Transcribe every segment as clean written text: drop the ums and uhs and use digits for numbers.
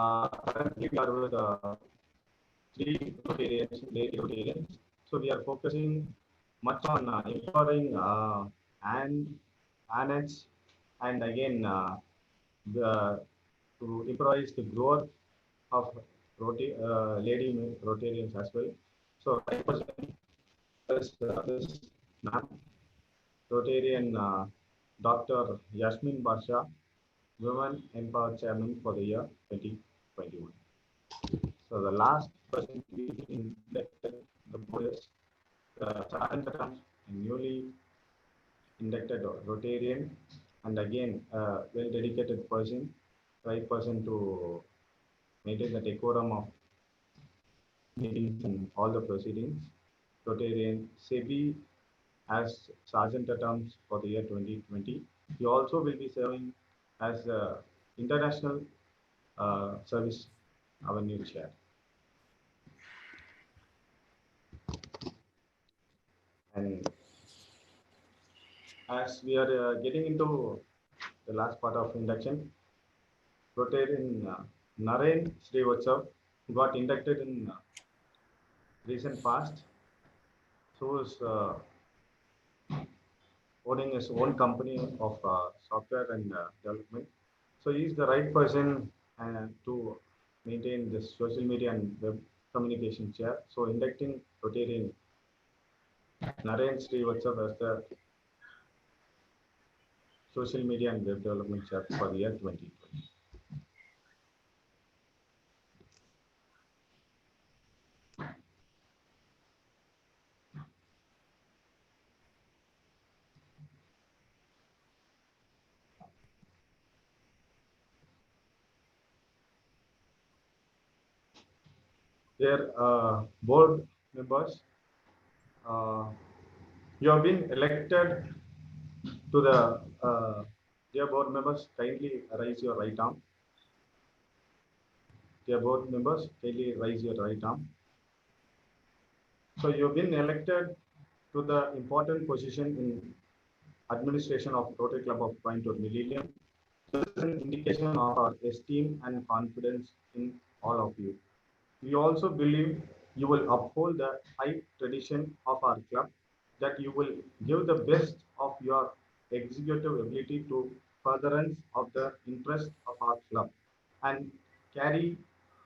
Currently, we are with three Rotarians, lady Rotarians. So we are focusing much on empowering and annex and again to improvise the growth of lady Rotarians as well. So right person is ma'am Rotarian Dr. Yasmin Basha, Women Empowered Chairman for the year 2021. So the last person to be inducted the board is Sergeant newly inducted Rotarian and again well dedicated person, right person to maintain the decorum of meetings and all the proceedings. Rotarian SEBI as Sergeant at Arms for the year 2020. He also will be serving as International Service Avenue Chair. And as we are getting into the last part of induction, Rotarian Naren Srivatsav got inducted in recent past. So is owning his own company of software and development. So he is the right person to maintain this social media and web communication chair. So inducting Rotarian Naren Srivatsav as the social media and web development chair for the year 2020. Dear board members, you have been elected to the dear board members, kindly raise your right arm. Dear board members, kindly raise your right arm. So you've been elected to the important position in administration of Rotary Club of Coimbatore Millennium. This is an indication of our esteem and confidence in all of you. We also believe you will uphold the high tradition of our club, that you will give the best of your executive ability to furtherance of the interest of our club and carry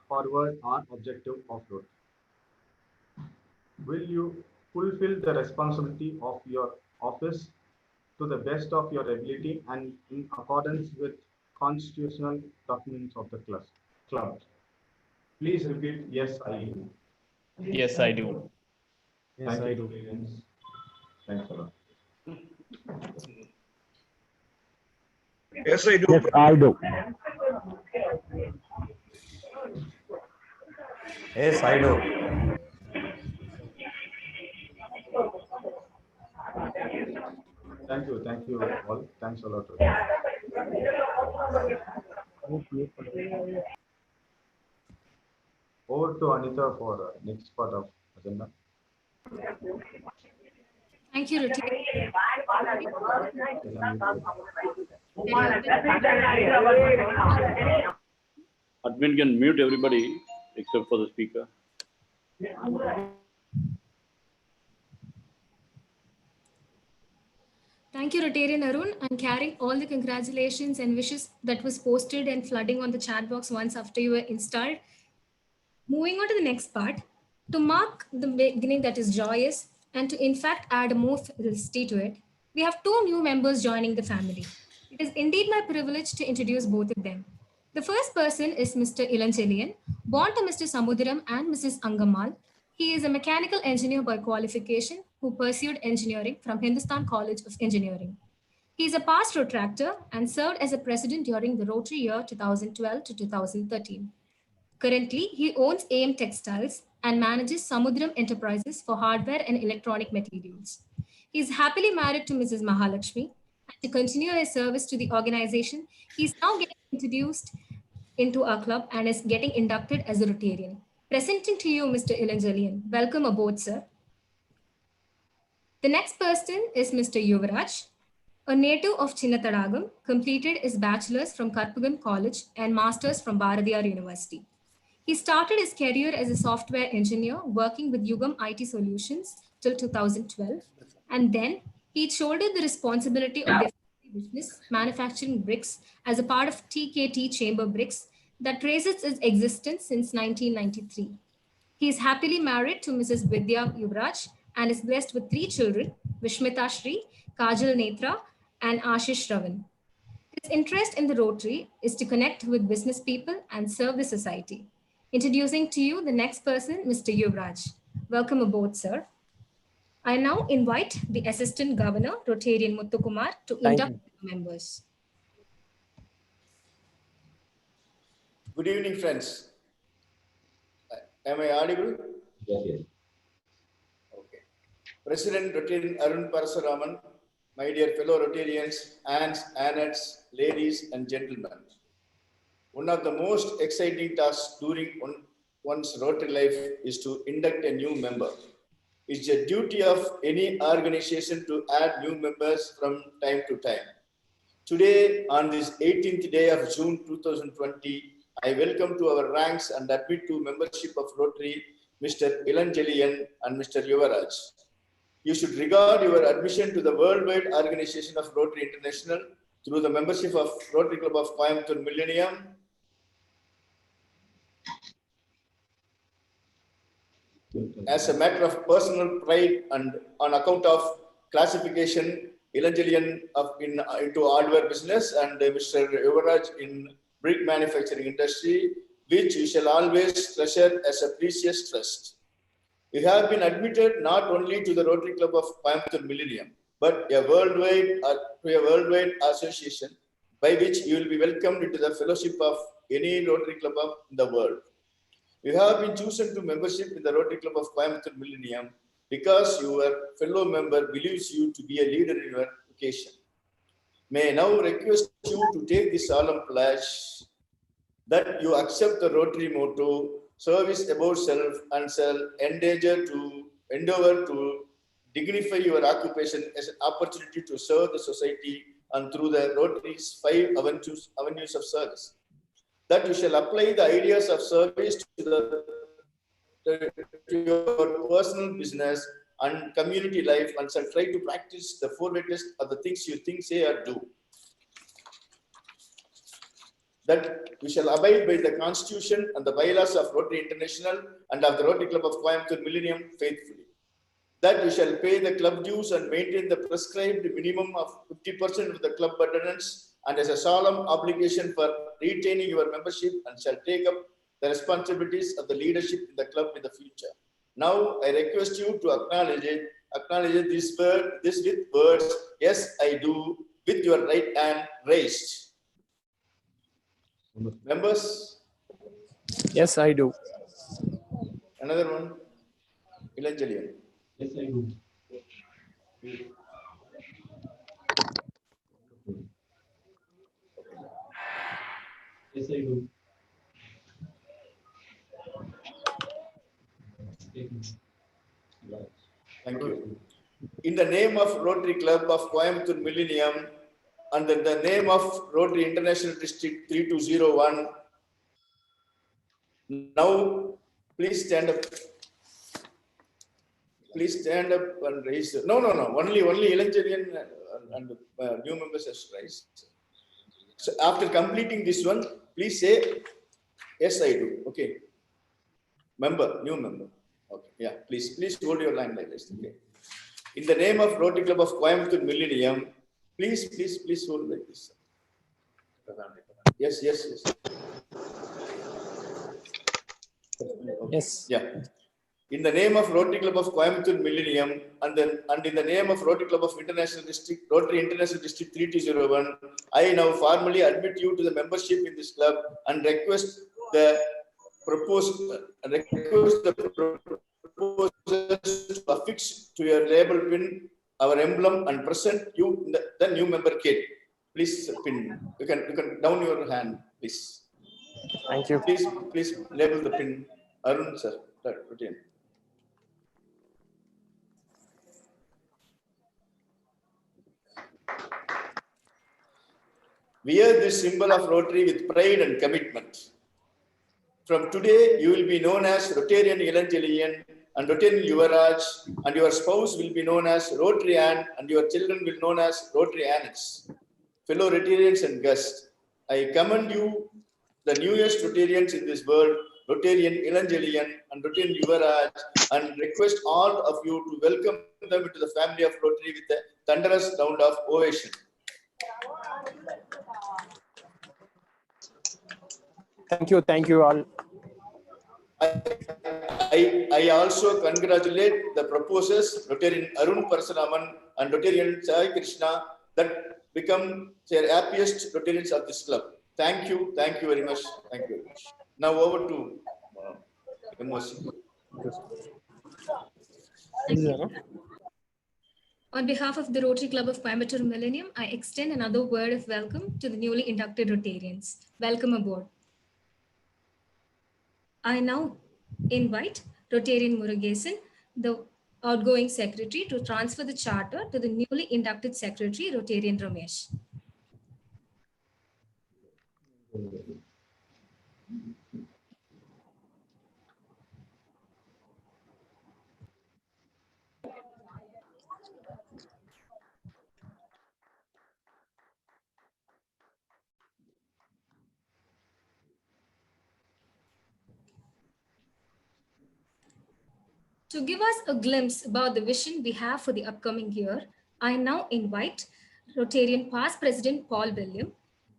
forward our objective of Rotary. Will you fulfill the responsibility of your office to the best of your ability and in accordance with constitutional documents of the club? Please repeat, yes, I do. Yes, I do. Thank you, friends. Thanks a lot. Yes, I do. Yes, I do. Yes, I do. Thank you all. Thanks a lot. Over to Anita for next part of agenda. Thank you, Rotary. Admin can mute everybody except for the speaker. Thank you, Rotarian Arun. I'm carrying all the congratulations and wishes that was posted and flooding on the chat box once after you were installed. Moving on to the next part, to mark the beginning that is joyous and to in fact add more felicity to it, we have two new members joining the family. It is indeed my privilege to introduce both of them. The first person is Mr. Ilanchelian, born to Mr. Samudiram and Mrs. Angamal. He is a mechanical engineer by qualification who pursued engineering from Hindustan College of Engineering. He is a past Rotractor and served as a president during the Rotary year 2012 to 2013. Currently, he owns AM Textiles and manages Samudram Enterprises for hardware and electronic materials. He is happily married to Mrs. Mahalakshmi, and to continue his service to the organization, he is now getting introduced into our club and is getting inducted as a Rotarian. Presenting to you, Mr. Ilanjalian. Welcome aboard, sir. The next person is Mr. Yuvraj. A native of Chinnatadagam, completed his bachelor's from Karpagam College and master's from Bharatiyar University. He started his career as a software engineer working with Yugam IT Solutions till 2012, and then he shouldered the responsibility of their business manufacturing bricks as a part of TKT Chamber Bricks that traces its existence since 1993. He is happily married to Mrs. Vidya Yuvraj and is blessed with three children, Vishmita Shri, Kajal Netra, and Ashish Ravan. His interest in the Rotary is to connect with business people and serve the society. Introducing to you the next person, Mr. Yuvraj. Welcome aboard, sir. I now invite the Assistant Governor, Rotarian Muthukumar, to induct the members. Good evening, friends. Am I audible? Yes. Okay. President Rotarian Arun Parasuraman, my dear fellow Rotarians, aunts, aunts, ladies and gentlemen. One of the most exciting tasks during one's Rotary life is to induct a new member. It's a duty of any organization to add new members from time to time. Today, on this 18th day of June 2020, I welcome to our ranks and admit to membership of Rotary Mr. Ilanjalian and Mr. Yuvaraj. You should regard your admission to the worldwide organization of Rotary International through the membership of Rotary Club of Coimbatore Millennium as a matter of personal pride and on account of classification, Ilanjalian into hardware business and Mr. Yuvaraj in brick manufacturing industry, which we shall always treasure as a precious trust. You have been admitted not only to the Rotary Club of Coimbatore Millennium, but to a worldwide association by which you will be welcomed into the fellowship of any Rotary Club in the world. You have been chosen to membership in the Rotary Club of Coimbatore Millennium because your fellow member believes you to be a leader in your vocation. May I now request you to take this solemn pledge that you accept the Rotary motto, service above self, and shall endeavor to dignify your occupation as an opportunity to serve the society and through the Rotary's 5 avenues of service. That you shall apply the ideas of service to your personal business and community life and shall try to practice the 4 latest of the things you think, say, or do. That we shall abide by the Constitution and the bylaws of Rotary International and of the Rotary Club of Coimbatore Millennium faithfully. That we shall pay the club dues and maintain the prescribed minimum of 50% of the club attendance and as a solemn obligation for retaining your membership and shall take up the responsibilities of the leadership in the club in the future. Now I request you to acknowledge this with words, yes, I do, with your right hand raised. Members? Yes, I do. Another one? Ilanjalian. Yes, I do. Yes, I do. Thank you. In the name of Rotary Club of Coimbatore Millennium, under the name of Rotary International District 3201, now please stand up. Please stand up and raise. No. Only Ilanjalian and new members has raised. So after completing this one, please say, yes, I do. Okay. New member. Okay. Yeah. Please hold your line like this. Okay. In the name of Rotary Club of Coimbatore Millennium, please hold like this. Yes. Yes. Yeah. In the name of Rotary Club of Coimbatore Millennium and in the name of Rotary Club of Rotary International District 3201, I now formally admit you to the membership in this club and request the proposals to affix to your label pin our emblem and present you the new member kit. Please pin. You can down your hand, please. Thank you. Please label the pin. Arun sir, routine. Wear this symbol of Rotary with pride and commitment. From today, you will be known as Rotarian Ilanjalian and Rotarian Yuvaraj, and your spouse will be known as Rotary Ann, and your children will be known as Rotary Annex. Fellow Rotarians and guests, I commend you, the newest Rotarians in this world, Rotarian Ilanjalian and Rotarian Yuvaraj, and request all of you to welcome them into the family of Rotary with a thunderous round of ovation. Thank you all. I also congratulate the proposers, Rotarian Arun Parasuraman and Rotarian Sai Krishna, that become their happiest Rotarians of this club. Thank you very much. Thank you very much. Now over to MOC. On behalf of the Rotary Club of Coimbatore Millennium, I extend another word of welcome to the newly inducted Rotarians. Welcome aboard. I now invite Rotarian Murugesan, the outgoing secretary, to transfer the charter to the newly inducted secretary, Rotarian Ramesh. To give us a glimpse about the vision we have for the upcoming year, I now invite Rotarian past President Paul William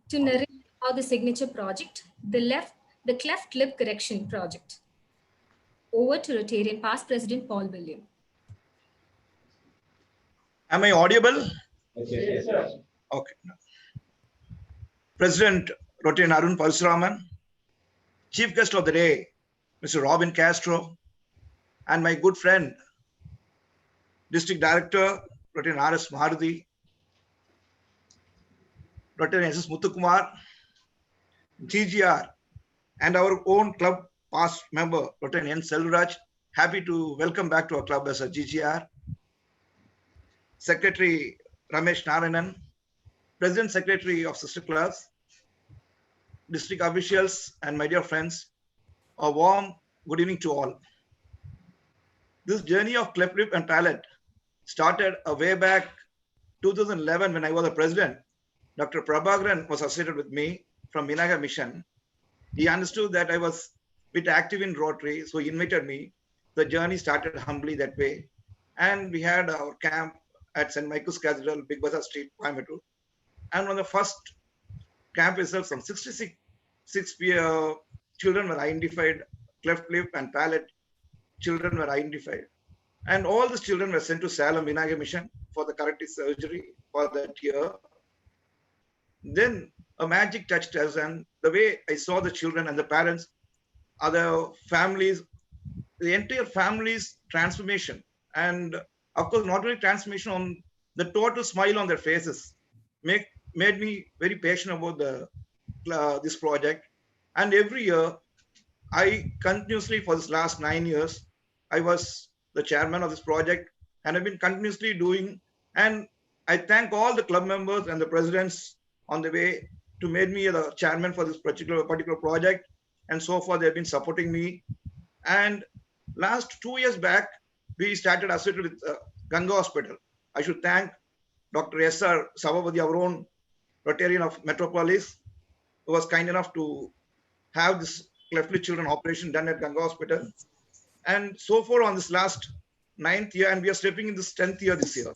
to narrate about the signature project, the cleft lip correction project. Over to Rotarian past President Paul William. Am I audible? Yes, sir. Okay. President Rotarian Arun Parasuraman, Chief Guest of the Day, Mr. Robin Castro, and my good friend, District Director, Rotarian R.S. Maruti, Rotarian S.S. Muthukumar, GGR, and our own club past member, Rotarian N. Selvaraj. Happy to welcome back to our club as a GGR. Secretary Ramesh Narayanan, President Secretary of Sister Clubs, district officials, and my dear friends, a warm good evening to all. This journey of cleft lip and palate started way back 2011 when I was a president. Dr. Prabhakaran was associated with me from Minaga Mission. He understood that I was a bit active in Rotary, so he invited me. The journey started humbly that way. And we had our camp at St. Michael's Cathedral, Big Bazaar Street, Coimbatore. And on the first camp itself, some 66 children were identified, cleft lip and palate children were identified. And all these children were sent to Salem Vinaga Mission for the corrective surgery for that year. Then a magic touched us, and the way I saw the children and the parents, other families, the entire family's transformation. And of course, not only transformation, on the total smile on their faces made me very passionate about this project. And every year, I continuously, for this last 9 years, I was the chairman of this project, and I've been continuously doing. And I thank all the club members and the presidents on the way to make me the chairman for this particular project. And so far, they've been supporting me. And last 2 years back, we started associated with Ganga Hospital. I should thank Dr. S.R. Savavadi, our own Rotarian of Metropolis, who was kind enough to have this cleft lip children operation done at Ganga Hospital. And so far on this last 9th year, and we are stepping in this 10th year this year.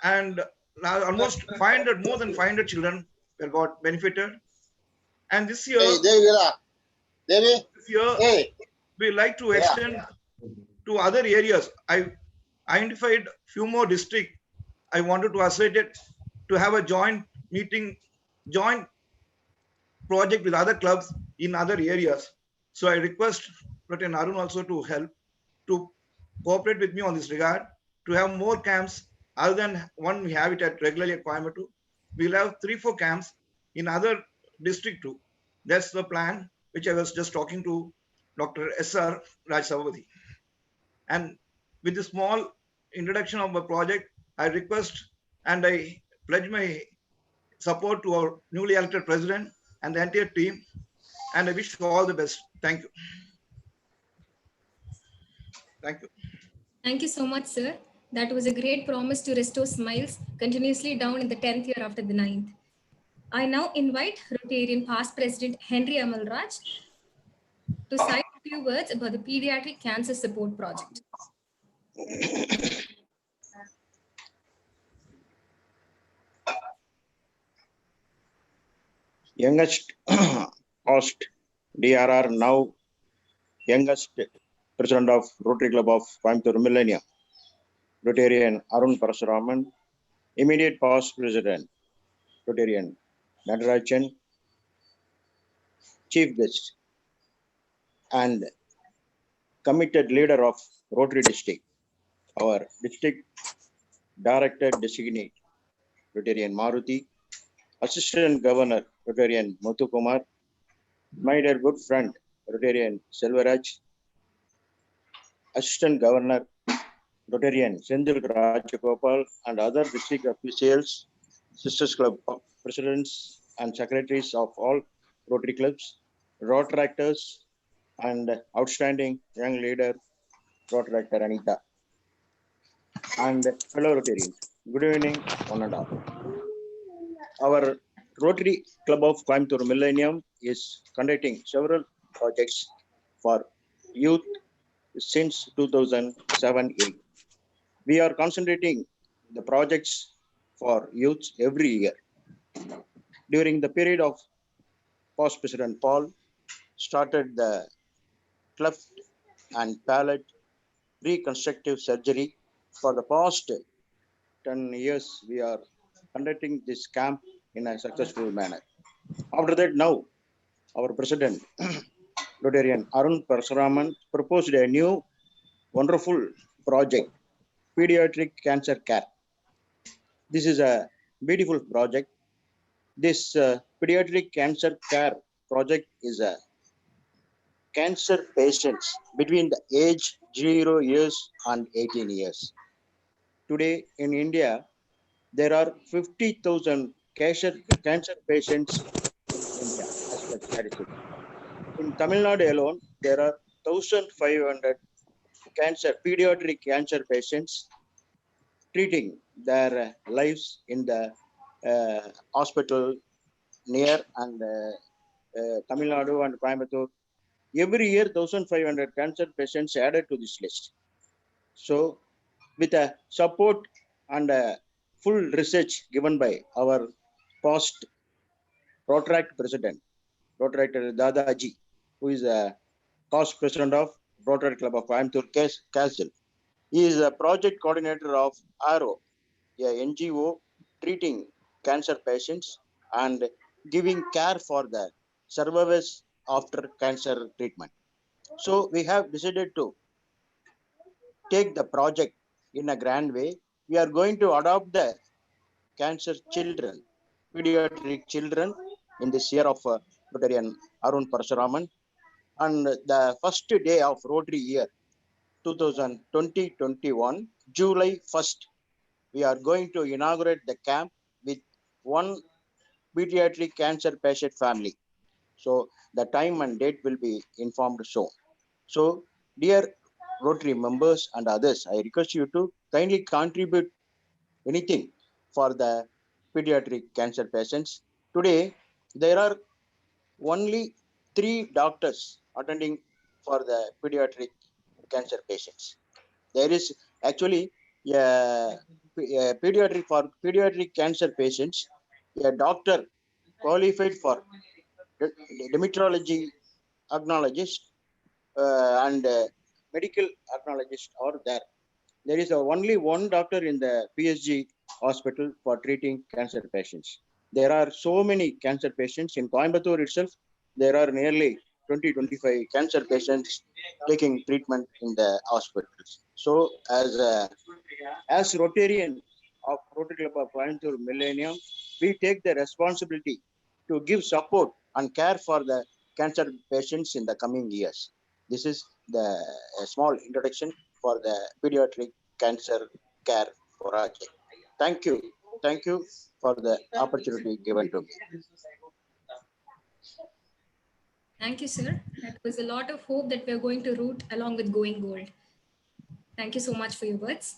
And now almost more than 500 children got benefited. And this year, we like to extend to other areas. I identified few more districts. I wanted to associate to have a joint meeting, joint project with other clubs in other areas. So I request Rotarian Arun also to help, to cooperate with me on this regard, to have more camps other than one we have it at regularly at Coimbatore. We'll have 3-4 camps in other district too. That's the plan, which I was just talking to Dr. S.R. Raj Savavadi. And with the small introduction of my project, I request and I pledge my support to our newly elected president and the entire team. And I wish you all the best. Thank you. Thank you. Thank you so much, sir. That was a great promise to restore smiles continuously down in the 10th year after the 9th. I now invite Rotarian past President Henry Amalraj to say a few words about the Pediatric Cancer Support Project. Youngest host DRR, now youngest president of Rotary Club of Coimbatore Millennium, Rotarian Arun Parasuraman, immediate past president, Rotarian Natarajan, chief guest, and committed leader of Rotary district, our district director designate, Rotarian Maruti, assistant governor, Rotarian Muthukumar, my dear good friend, Rotarian Selvaraj, assistant governor, Rotarian Sendil Rajagopal, and other district officials, sisters club presidents and secretaries of all Rotary clubs, Rotaractors, and outstanding young leader, Rotaractor Anita, and fellow Rotarians. Good evening, one and all. Our Rotary Club of Coimbatore Millennium is conducting several projects for youth since 2007-8. We are concentrating the projects for youth every year. During the period of past President Paul, started the cleft and palate reconstructive surgery. For the past 10 years, we are conducting this camp in a successful manner. After that, now our president, Rotarian Arun Parasuraman, proposed a new wonderful project, pediatric cancer care. This is a beautiful project. This pediatric cancer care project is a cancer patients between the age 0 years and 18 years. Today in India, there are 50,000 cancer patients in India as per statistics. In Tamil Nadu alone, there are 1,500 pediatric cancer patients treating their lives in the hospital near and Tamil Nadu and Coimbatore. Every year, 1,500 cancer patients added to this list. So, with a support and a full research given by our past Rotaract president, Rotaract Dadaji, who is a past president of Rotary Club of Coimbatore Castle. He is a project coordinator of ARO, a NGO treating cancer patients and giving care for the survivors after cancer treatment. So we have decided to take the project in a grand way. We are going to adopt the cancer children, pediatric children in this year of Rotarian Arun Parasuraman. And the first day of Rotary year 2020-21, July 1st, we are going to inaugurate the camp with one pediatric cancer patient family. So the time and date will be informed soon. So dear Rotary members and others, I request you to kindly contribute anything for the pediatric cancer patients. Today, there are only 3 doctors attending for the pediatric cancer patients. There is actually a pediatric cancer patients, a doctor qualified for dermatology acknowledged and medical acknowledged are there. There is only one doctor in the PSG hospital for treating cancer patients. There are so many cancer patients in Coimbatore itself. There are nearly 20-25 cancer patients taking treatment in the hospitals. So as Rotarian of Rotary Club of Coimbatore Millennium, we take the responsibility to give support and care for the cancer patients in the coming years. This is the small introduction for the pediatric cancer care project. Thank you. Thank you for the opportunity given to me. Thank you, sir. That was a lot of hope that we're going to root along with Going Gold. Thank you so much for your words.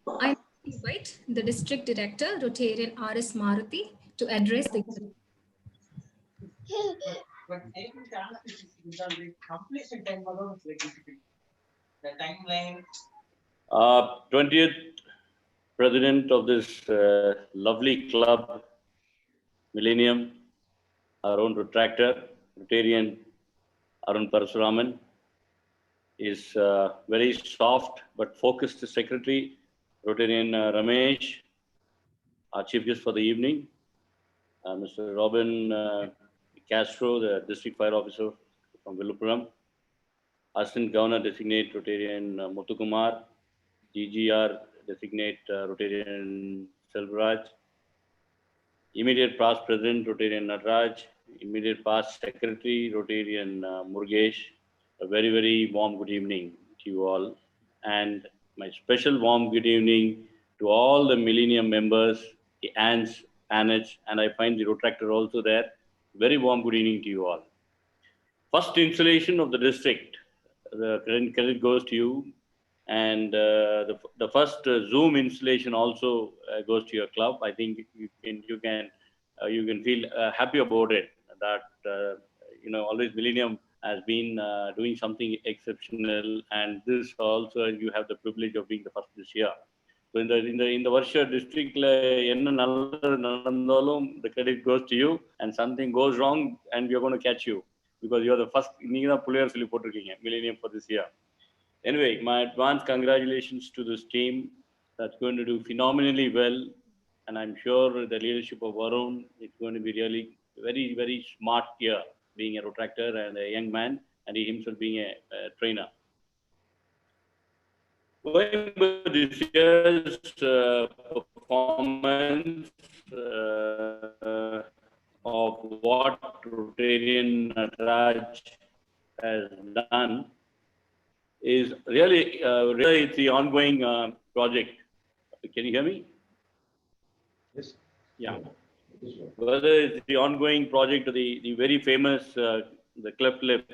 I invite the District Director, Rotarian R.S. Maruti, to address the timeline. 20th president of this lovely club, Millennium, our own retractor, Rotarian Arun Parasuraman, is very soft but focused secretary, Rotarian Ramesh, our chief guest for the evening, Mr. Robin Castro, the district fire officer from Villupuram, Assistant Governor designate Rotarian Muthukumar, DGR designate Rotarian Selvaraj, immediate past president Rotarian Nataraj, immediate past secretary Rotarian Murugesh. A very, very warm good evening to you all. And my special warm good evening to all the Millennium members, the ants, Annets, and I find the retractor also there. Very warm good evening to you all. First installation of the district, the credit goes to you. And the first Zoom installation also goes to your club. I think you can feel happy about it. That always Millennium has been doing something exceptional, and this also you have the privilege of being the first this year. So in the Varsha district, the credit goes to you, and something goes wrong, and we are going to catch you because you are the first Millennium for this year. Anyway, my advance congratulations to this team that's going to do phenomenally well. And I'm sure the leadership of Varun is going to be really very, very smart here, being a retractor and a young man, and he himself being a trainer. Coimbatore this year's performance of what Rotarian Nataraj has done is really it's the ongoing project. Can you hear me? Yes. Yeah. Whether it's the ongoing project or the very famous the cleft lip,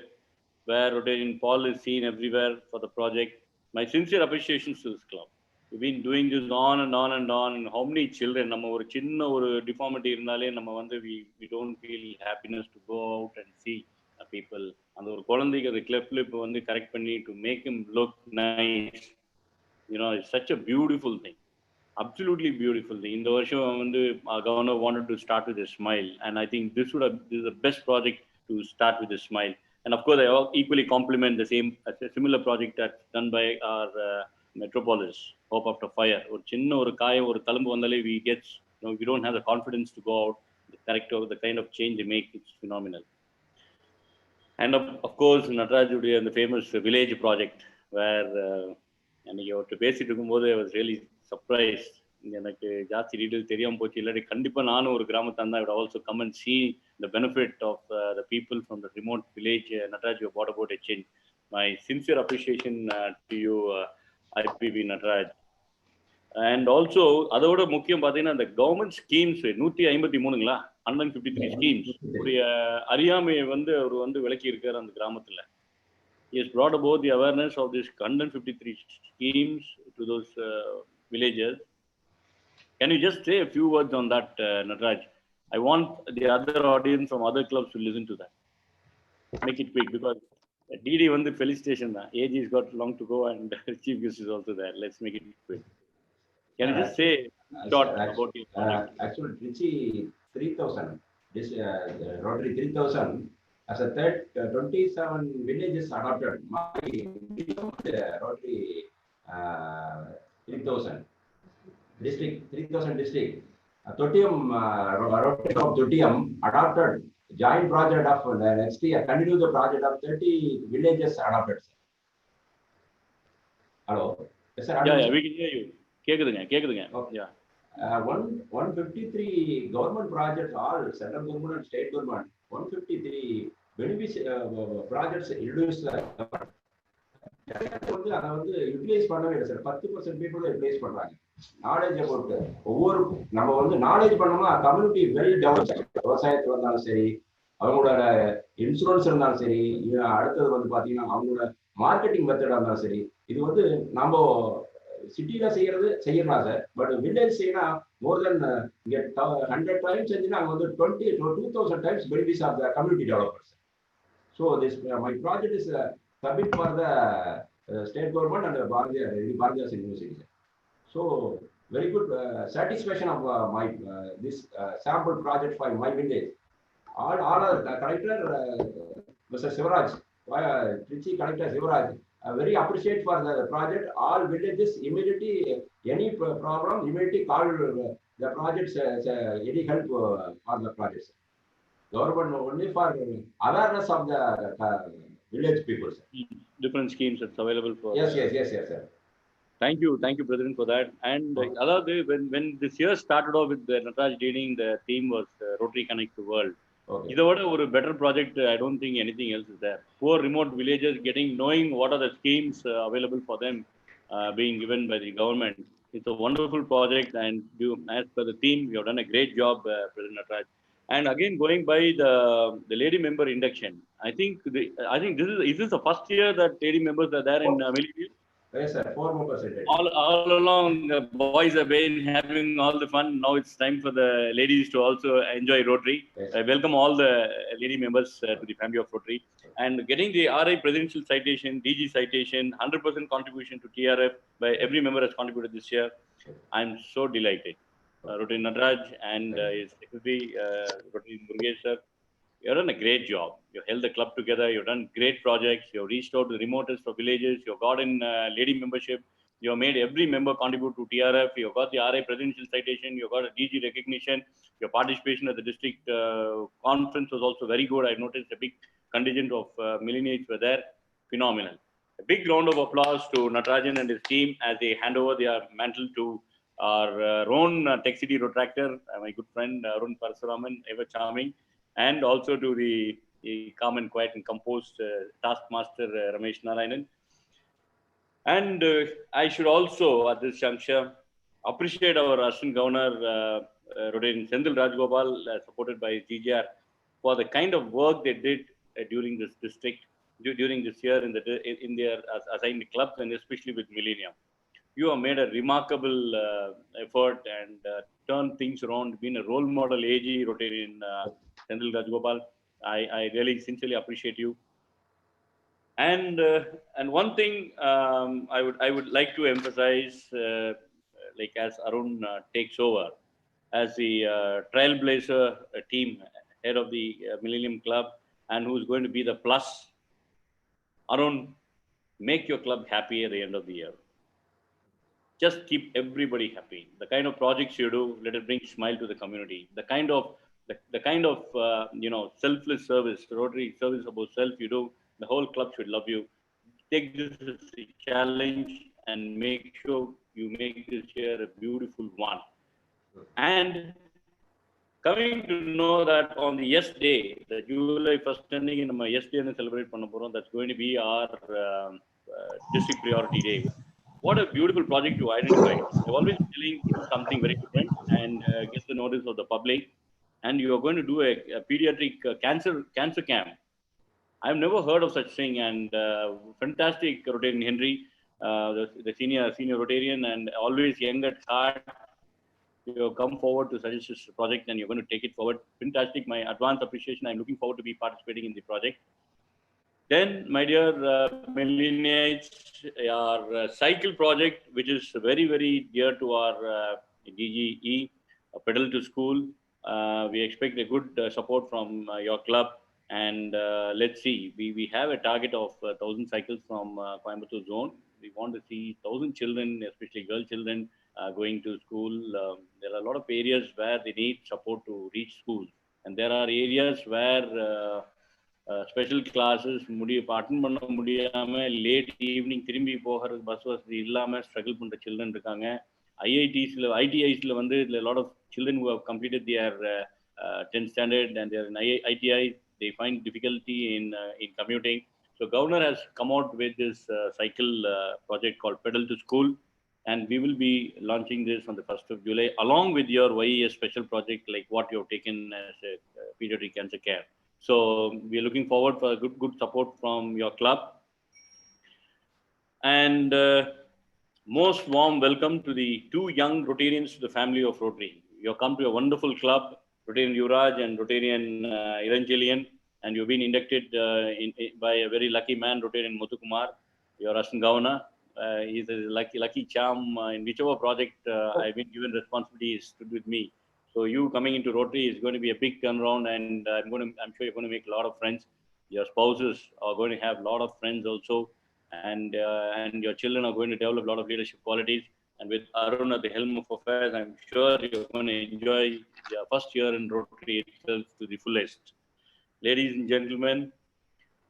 where Rotarian Paul is seen everywhere for the project. My sincere appreciations to this club. We've been doing this on and on and on. And how many children, deformity we don't feel happiness to go out and see people. And the cleft lip correct to make him look nice. It's such a beautiful thing. Absolutely beautiful thing. In the Varsha, our governor wanted to start with a smile. And I think this is the best project to start with a smile. And of course, I equally compliment a similar project that's done by our Metropolis, Hope After Fire. We don't have the confidence to go out. The kind of change they make, it's phenomenal. And of course, Nataraj and the famous village project, where and you to basic I was really surprised. I would also come and see the benefit of the people from the remote village. Nataraj, you brought about a change. My sincere appreciation to you, IPB Nataraj. And also, the government schemes, 153 schemes. He has brought about the awareness of these 153 schemes to those villagers. Can you just say a few words on that, Nataraj? I want the other audience from other clubs to listen to that. Make it quick because DD won the felicitation. AG has got long to go and Chief Guest is also there. Let's make it quick. Can you just say short about your project? Actually, Trichy 3000, this Rotary 3000, as a third, 27 villages adopted. My Rotary 3000 district, 3000 district. Totium, Rotary of Totium adopted joint project of next year, continue the project of 30 villages adopted. Hello? Yes, sir, yeah, we can hear you. Okay. Yeah. 153 government projects, all central government and state government, 153 projects introduced வந்து அதை வந்து utilise பண்ணவே இல்லை sir. 10% people utilise பண்றாங்க. Knowledge about ஒவ்வொரு நம்ம வந்து knowledge பண்ணோம்னா கம்யூனிட்டி வெல் டெவலப். விவசாயத்துல இருந்தாலும் சரி, அவங்களோட இன்சூரன்ஸ் இருந்தாலும் சரி, அடுத்தது வந்து பாத்தீங்கன்னா அவங்களோட மார்க்கெட்டிங் மெத்தடா இருந்தாலும் சரி, இது வந்து நம்ம சிட்டில செய்யலாம் சார். பட் வில்லேஜ் செய்யணும் மோர் தென் இங்க 100 டைம்ஸ் செஞ்சுன்னா அங்க வந்து 2000 times benefits of the community developers. So this my project is submit for the state government and Bharatiya University. So very good satisfaction of my this sample project for my village. All collector Mr. Sivaraj, Trichy collector Sivaraj, very appreciate for the project. All villages immediately any problem immediately call the projects any help for the projects. Government only for awareness of the village people. Different schemes that's available for. Yes, sir. Thank you, President, for that. And when this year started off with the Nataraj leading, the theme was Rotary Connect the World. Okay. Either what a better project, I don't think anything else is there. Poor remote villages knowing what are the schemes available for them being given by the government. It's a wonderful project, and as per the theme, you have done a great job, President Nataraj. And again, going by the lady member induction, I think this is the first year that lady members are there in Millennium. Yes, sir. 4 more %. All along, the boys have been having all the fun. Now it's time for the ladies to also enjoy Rotary. Yes. I welcome all the lady members to the family of Rotary. And getting the RI presidential citation, DG citation, 100% contribution to TRF by every member has contributed this year. I'm so delighted. Rotary Nataraj and his secretary, Rotary Murugesh sir, you've done a great job. You held the club together. You've done great projects. You've reached out to the remotest of villages. You've got in lady membership. You've made every member contribute to TRF. You've got the RI presidential citation. You've got a DG recognition. Your participation at the district conference was also very good. I noticed a big contingent of millennials were there. Phenomenal. A big round of applause to Natarajan and his team as they hand over their mantle to our own Tech City Rotractor, my good friend Arun Parasuraman, ever charming. And also to the calm and quiet and composed taskmaster Ramesh Narayanan. And I should also, at this juncture, appreciate our Assistant Governor, Rotary Sendil Rajgopal, supported by GGR, for the kind of work they did during this district, during this year in their assigned clubs, and especially with Millennium. You have made a remarkable effort and turned things around, been a role model AG Rotarian Sendil Rajgopal. I really sincerely appreciate you. And one thing I would like to emphasize, like as Arun takes over as the trailblazer team head of the Millennium Club, and who's going to be the plus. Arun, make your club happy at the end of the year. Just keep everybody happy. The kind of projects you do, let it bring smile to the community. The kind of selfless service, Rotary service about self you do, the whole club should love you. Take this as a challenge and make sure you make this year a beautiful one. And coming to know that on the yes day, the July 1st ending in my yes day and celebrate Pannapuram, that's going to be our district priority day. What a beautiful project to identify. I've always been telling something very different and get the notice of the public. And you are going to do a pediatric cancer camp. I've never heard of such thing. And fantastic Rotarian Henry, the senior Rotarian, and always young at heart. You have come forward to suggest this project and you're going to take it forward. Fantastic. My advance appreciation. I'm looking forward to be participating in the project. Then, my dear Millennials, our cycle project, which is very, very dear to our DGE, Pedal to School. We expect a good support from your club. And let's see, we have a target of 1,000 cycles from Coimbatore zone. We want to see 1,000 children, especially girl children, going to school. There are a lot of areas where they need support to reach school. And there are areas where special classes attend பண்ண முடியாமல் late evening திரும்பி போகிறது bus வசதி இல்லாமல் struggle பண்ணுற children இருக்காங்க. ITIஸில் வந்து lot of children who have completed their 10th standard and they are in ITI, they find difficulty in commuting. So governor has come out with this cycle project called Pedal to School, and we will be launching this on the 1st of July, along with your YES special project, like what you've taken as a pediatric cancer care. So we are looking forward for good support from your club. And most warm welcome to the 2 young Rotarians to the family of Rotary. You have come to a wonderful club, Rotarian Yuvraj and Rotarian Evangelion, and you've been inducted by a very lucky man, Rotarian Muthukumar, your assistant governor. He's a lucky charm in whichever project I've been given responsibility, he stood with me. So you coming into Rotary is going to be a big turnaround, and I'm sure you're going to make a lot of friends. Your spouses are going to have a lot of friends also, and your children are going to develop a lot of leadership qualities. And with Arun at the helm of affairs, I'm sure you're going to enjoy your first year in Rotary itself to the fullest. Ladies and gentlemen,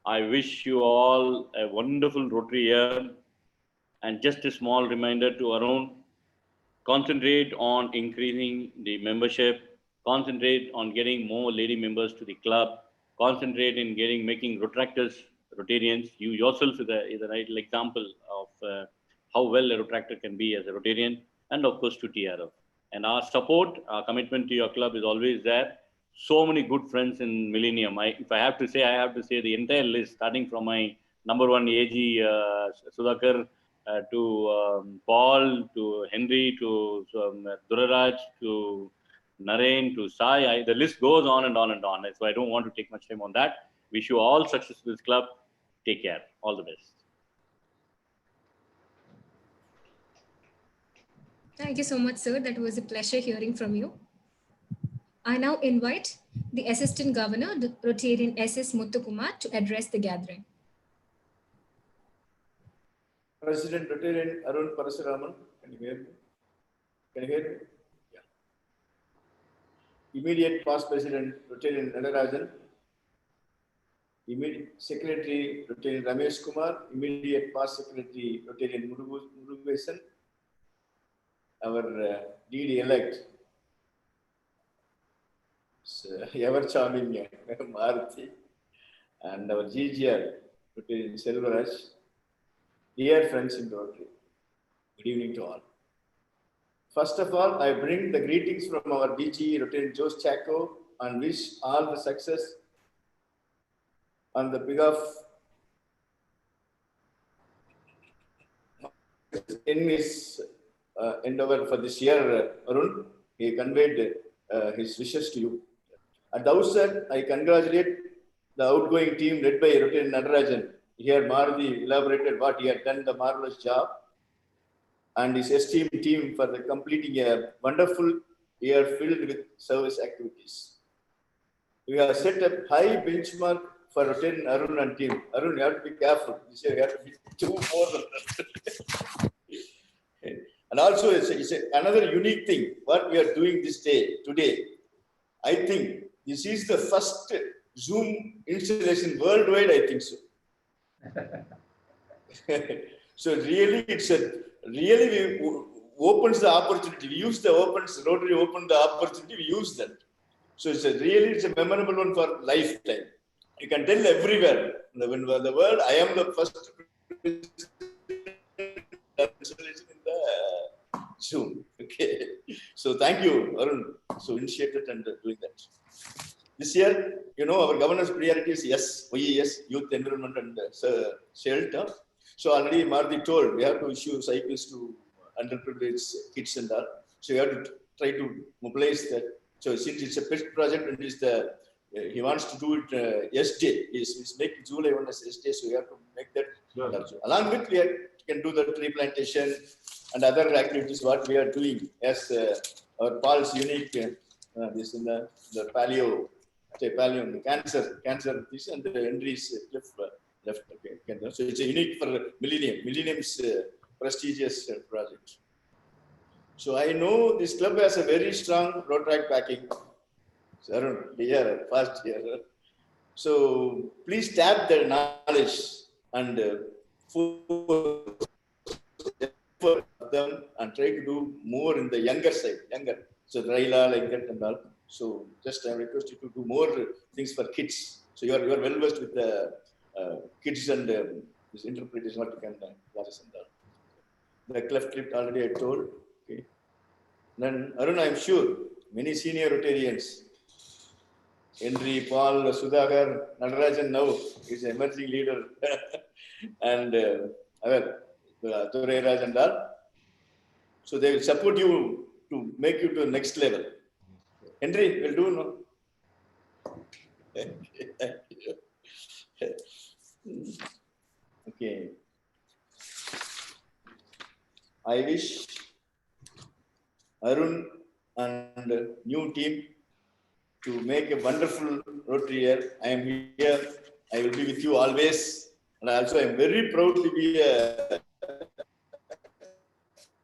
I wish you all a wonderful Rotary year. And just a small reminder to Arun, concentrate on increasing the membership, concentrate on getting more lady members to the club, concentrate in making Rotractors Rotarians. You yourself is a right example of how well a Rotractor can be as a Rotarian, and of course to TRF. And our support, our commitment to your club is always there. So many good friends in Millennium. If I have to say, I have to say the entire list, starting from my number 1 AG Sudhakar, to Paul, to Henry, to Duraraj, to Naren, to Sai. The list goes on and on and on. So I don't want to take much time on that. Wish you all success with this club. Take care. All the best. Thank you so much, sir. That was a pleasure hearing from you. I now invite the Assistant Governor, the Rotarian SS Muthukumar, to address the gathering. President Rotarian Arun Parasuraman, can you hear me? Can you hear me? Yeah. Immediate past President Rotarian Nadarajan, immediate Secretary Rotarian Ramesh Kumar, immediate past Secretary Rotarian Murugesan, our DD elect, ever charming Maruti, and our GGR Rotarian Selvaraj. Dear friends in Rotary, good evening to all. First of all, I bring the greetings from our DG Rotarian Jose Chaco and wish all the success on the behalf in his endeavor for this year. Arun, he conveyed his wishes to you. At the outset, I congratulate the outgoing team led by Rotarian Nadarajan. Here, Maruti elaborated what he had done, the marvelous job, and his esteemed team for the completing a wonderful year filled with service activities. We have set a high benchmark for Rotarian Arun and team. Arun, you have to be careful. This year, you have to be 2 more than that. And also, it's another unique thing, what we are doing this day, today. I think this is the first Zoom installation worldwide, I think so. So really, really we opens the opportunity. We use the Rotary opened the opportunity. We use that. So it's a memorable one for lifetime. You can tell everywhere in the world. I am the first installation in the Zoom. Okay. So thank you, Arun. So initiated and doing that. This year, you know, our governor's priority is YES, youth, environment, and shelter. So already Maruti told we have to issue cycles to underprivileged kids and all. So we have to try to mobilize that. So since it's a pet project and he wants to do it yesterday, he's making July 1 as yesterday, so we have to make that. Sure. Along with we can do the tree plantation and other activities what we are doing as our Paul's unique this in the paleo cancer this and the Henry's cliff left. Okay. So it's a unique for Millennium. Millennium's prestigious project. So I know this club has a very strong Rotary backing. Arun, past year. So please tap their knowledge and for them and try to do more in the younger side, So Raila like that and all. So just I request you to do more things for kids. So you are well versed with the kids and this interpretation what you can classes and all. The cleft lip already I told. Okay. Then Arun, I am sure many senior Rotarians, Henry, Paul, Sudhakar, Nadarajan now is an emerging leader, and Dureraj and all. So they will support you to make you to the next level. Henry will do no. Okay. I wish Arun and new team to make a wonderful Rotary year. I am here. I will be with you always. And also I am very proud to be a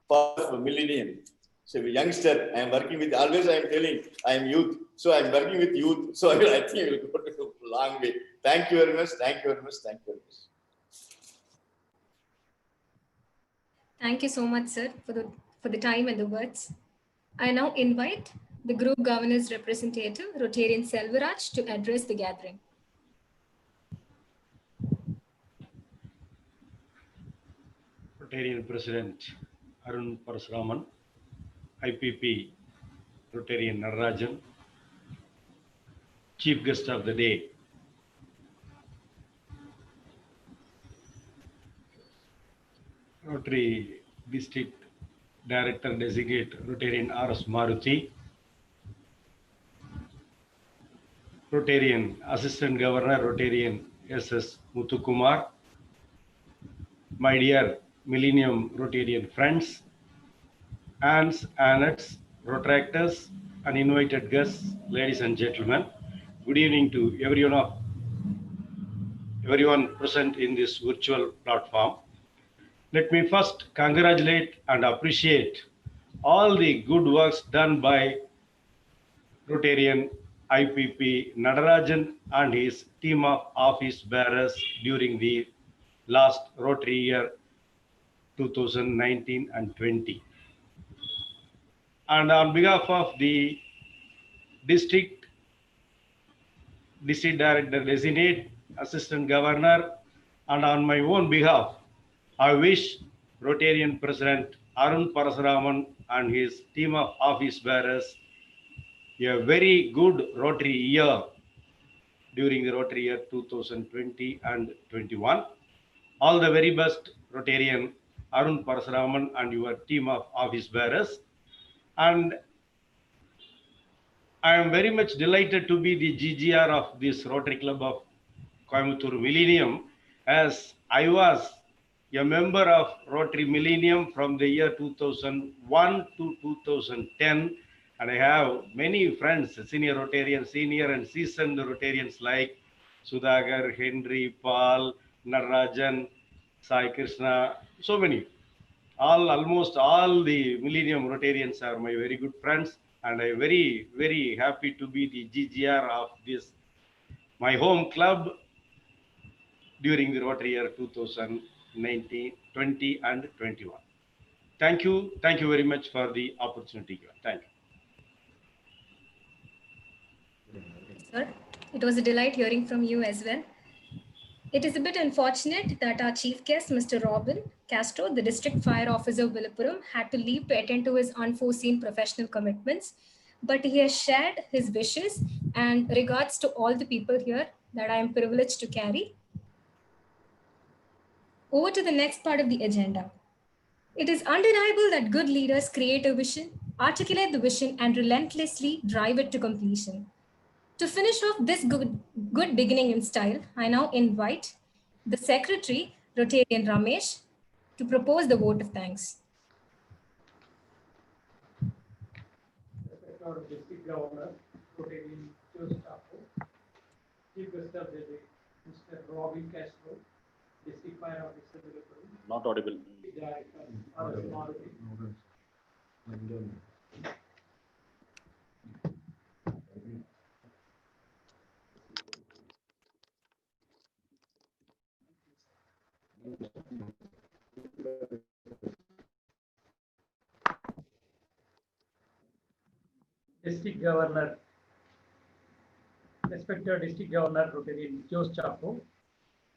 part of Millennium. So a youngster, I am working with, always I am telling, I am youth. So I am working with youth. So I think we will go to a long way. Thank you very much. Thank you very much. Thank you very much. Thank you so much, sir, for the time and the words. I now invite the group governance representative, Rotarian Selvaraj, to address the gathering. Rotarian President Arun Parasuraman, IPP Rotarian Nadarajan, Chief Guest of the Day, Rotary District Director Designate Rotarian R.S. Maruti, Rotarian Assistant Governor Rotarian S.S. Muthukumar, my dear Millennium Rotarian friends, aunts, aunts, Rotractors, and invited guests, ladies and gentlemen, good evening to everyone present in this virtual platform. Let me first congratulate and appreciate all the good works done by Rotarian IPP Nadarajan and his team of office bearers during the last Rotary year 2019 and 20. And on behalf of the District Director Designate, Assistant Governor, and on my own behalf, I wish Rotarian President Arun Parasuraman and his team of office bearers a very good Rotary year during the Rotary year 2020 and 21. All the very best, Rotarian Arun Parasuraman and your team of office bearers. And I am very much delighted to be the GGR of this Rotary Club of Coimbatore Millennium, as I was a member of Rotary Millennium from the year 2001 to 2010, and I have many friends, senior Rotarians, senior and seasoned Rotarians like Sudhakar, Henry, Paul, Nadarajan, Sai Krishna, so many. Almost all the Millennium Rotarians are my very good friends, and I'm very, very happy to be the GGR of this, my home club, during the Rotary year 2019, 20 and 21. Thank you very much for the opportunity. Thank you. Sir, it was a delight hearing from you as well. It is a bit unfortunate that our chief guest, Mr. Robin Castro, the District Fire Officer of Viluppuram, had to leave to attend to his unforeseen professional commitments, but he has shared his wishes and regards to all the people here that I am privileged to carry. Over to the next part of the agenda. It is undeniable that good leaders create a vision, articulate the vision, and relentlessly drive it to completion. To finish off this good beginning in style, I now invite the Secretary, Rotarian Ramesh, to propose the vote of thanks. Our District Governor, Rotarian Chief Guest of the Day, Mr. Robin Castro, District Fire Officer. Not audible. Director, R.S. Maruti. District Governor, respected District Governor Rotarian Jose Chapo,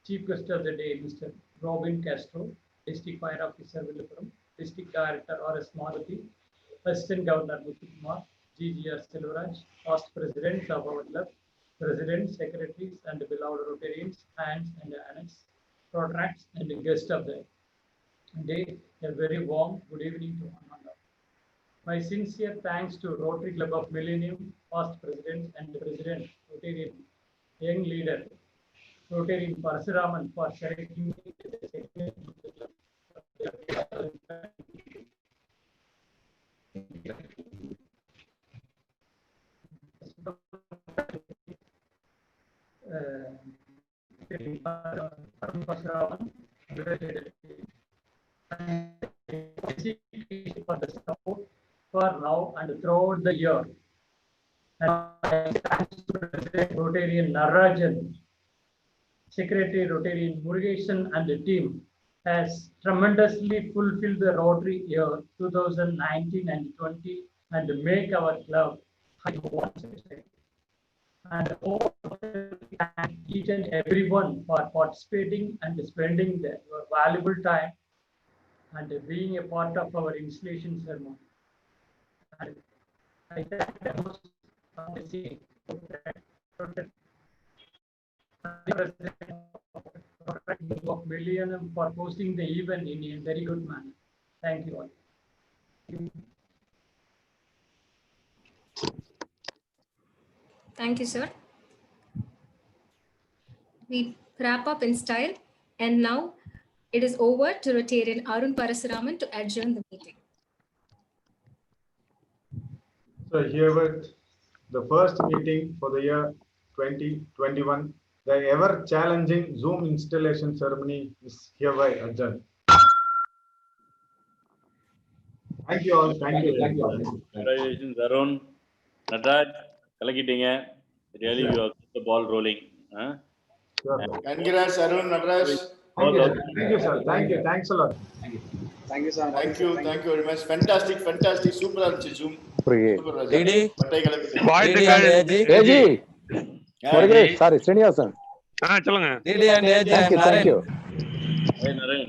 Chief Guest of the Day, Mr. Robin Castro, District Fire Officer, Villupuram, District Director R.S. Maruti, Assistant Governor Muthukumar, GGR Silvaraj, past presidents of our club, presidents, secretaries, and beloved Rotarians, hands and annex, protracts, and guest of the day. A very warm good evening to one another. My sincere thanks to Rotary Club of Millennium, past president and president, Rotarian young leader, Rotarian Parasuraman, for selecting me as the secretary of for the support for now and throughout the year. And thanks to President Rotarian Narajan, Secretary Rotarian Murugesan and the team has tremendously fulfilled the Rotary year 2019 and 20 and make our club and all thank each and everyone for participating and spending their valuable time and being a part of our installation ceremony. And I thank the host of the scene, of Millennium for hosting the event in a very good manner. Thank you all. Thank you, sir. We wrap up in style, and now it is over to Rotarian Arun Parasuraman to adjourn the meeting. So herewith, the first meeting for the year 2021, the ever challenging Zoom installation ceremony is hereby adjourned. Thank you all. Thank you. Congratulations, Arun. Nataraj, kalakittinga. Really, you have kept the ball rolling. Huh? Sure. Congrats, Arun, Nataraj. Thank you. Thank you, sir. Thank you. Thanks a lot. Thank you, sir. Thank you very much. Fantastic, super Zoom. Super Didi. AG. Murugesh, sorry, Srinivasan. சொல்லுங்க. Didi and AG, thank you. Hey, Naren.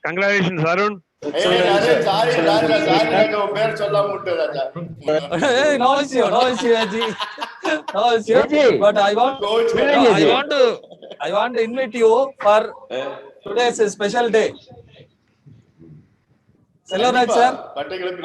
Congratulations, Arun. Hey, Naren, sorry, Raja, பேர் சொல்லாம விட்டு ராஜா. No issue, AG. No issue. But I want to invite you for today's special day. Silvaraj sir. பட்டை கிளப்பி